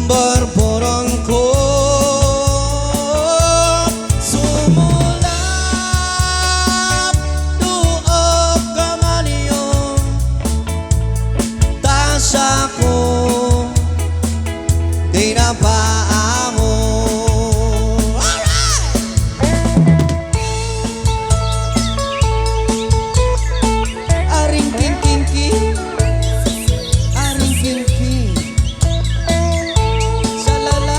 berborong ko sumulap duog kamaliyong tasya ko di na paamo. Aring king aring king salala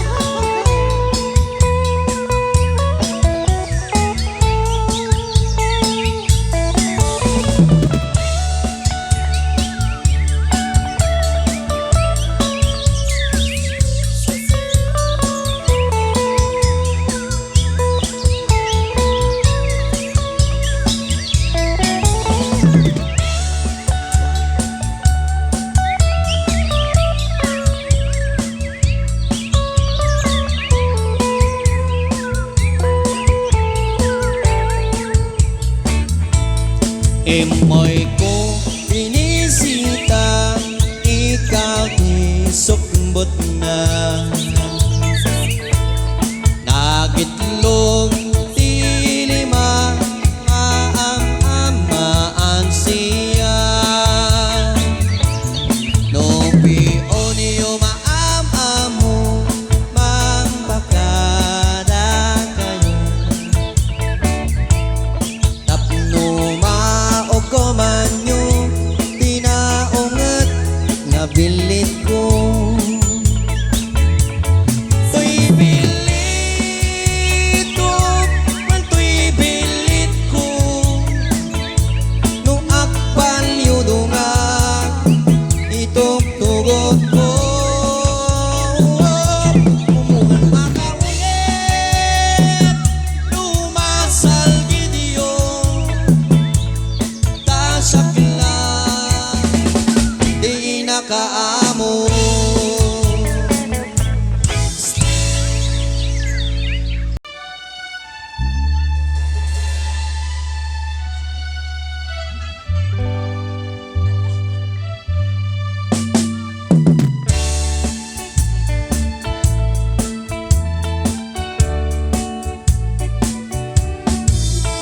Emoy ko binisita, ikaw di sukbot na. Nagitlog di lima, maam-amaan siya. No piyo niyo maam-amo, mambakada kayo. Tapno ko manyo tinaunget nga bilit ko. Tuy bilit ko, man tuy bilit ko. Nung akpan yudo nga itong tugot ko. Umuhan makawit, lumasal gidyo. Saklan di nakaamo.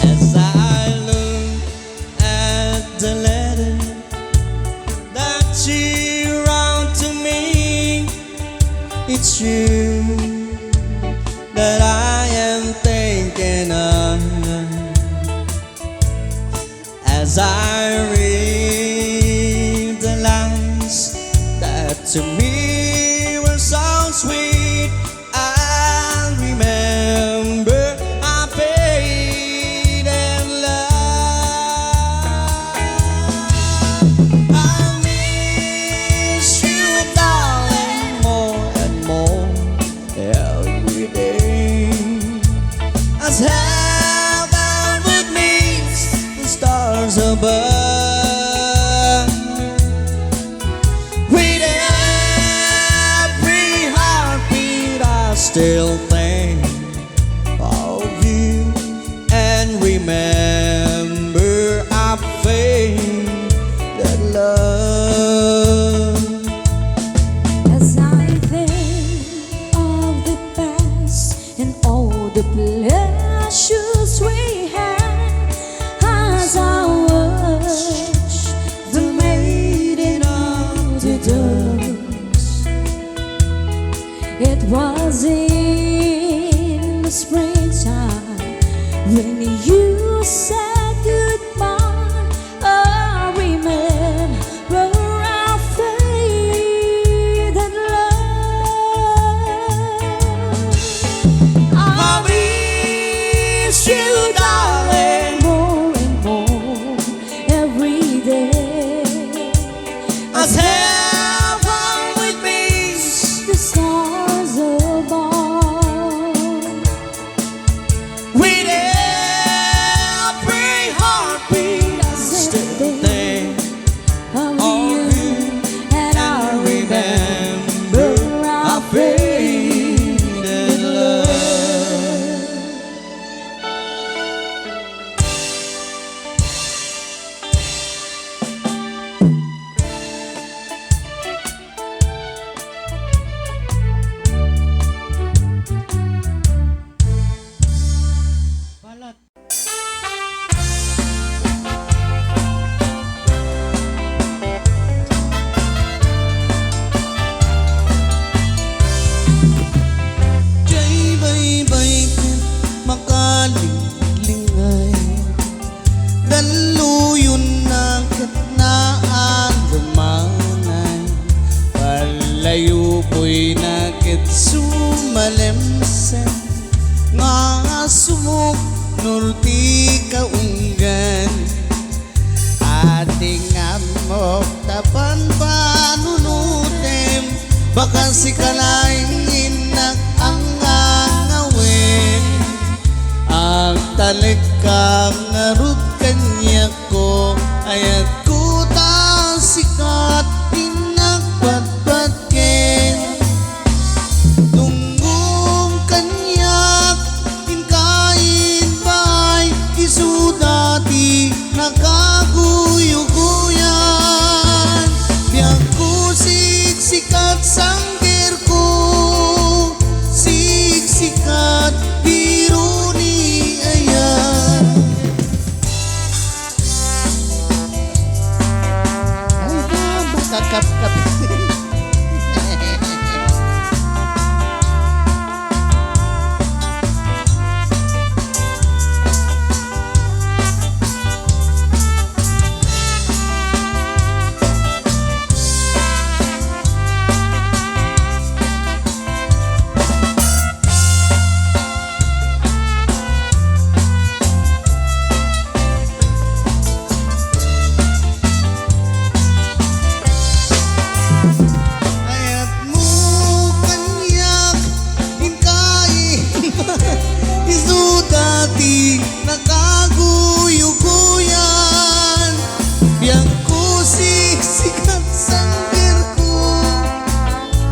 As I look at the letter that she wrote to me, it's you that I am thinking of. As I read the lines that to me were so sweet, I remember I paid in love. I miss you, darling, more and more every day. As heaven would meet the stars above. With every heartbeat I still think of you and remember our faded love. As I think of the past and all the pleasures we had, as I watch the maiden of the ducks, it was in the springtime when you said goodbye. I remember our faded love. I miss you, darling, more and more every day. As heaven with me, The stars above. with every heart sumalemsen nga sumuk nurti kaunggan ating amok tapan panunutem baka si kalaing inak ang ngawin ang talik kang ngarut kanya ko ayat ko ta sikat inagpatpatken tunggong kanyak inkain bay isudati nakaguyuguyan biyak ko siksikat sangger ko siksikat biro ni ayan. Ay ba, makakap-kap. Ayat mo kanyak inkain isu dati nakaguyuguyan biyak ko siksikat sangger ko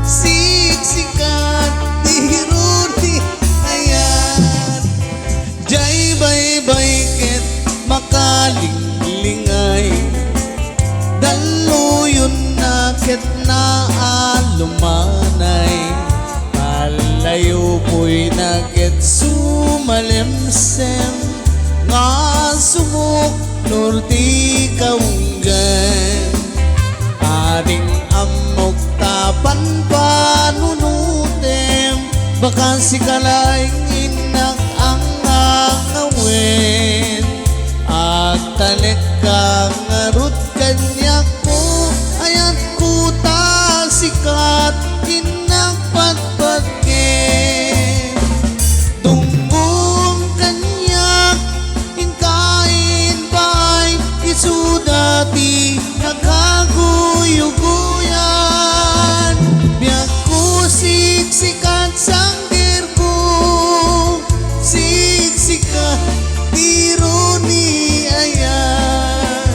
siksikat diruni ayan jay bay-bay ket makalinglingay daluyon na ket na alumanay palayo po'y naget sumalemsem nga sumuk nurti kaunggan aring amok tapan panunutem baka si kalaing inak ang ngawin at talik kang ngarut kanya ko ayat ko ta sikat inagpatpatken tunggong kanyak inkain bay isudati nakaguyuguyan biyak ko siksikat sangger ko siksikat biro ni ayan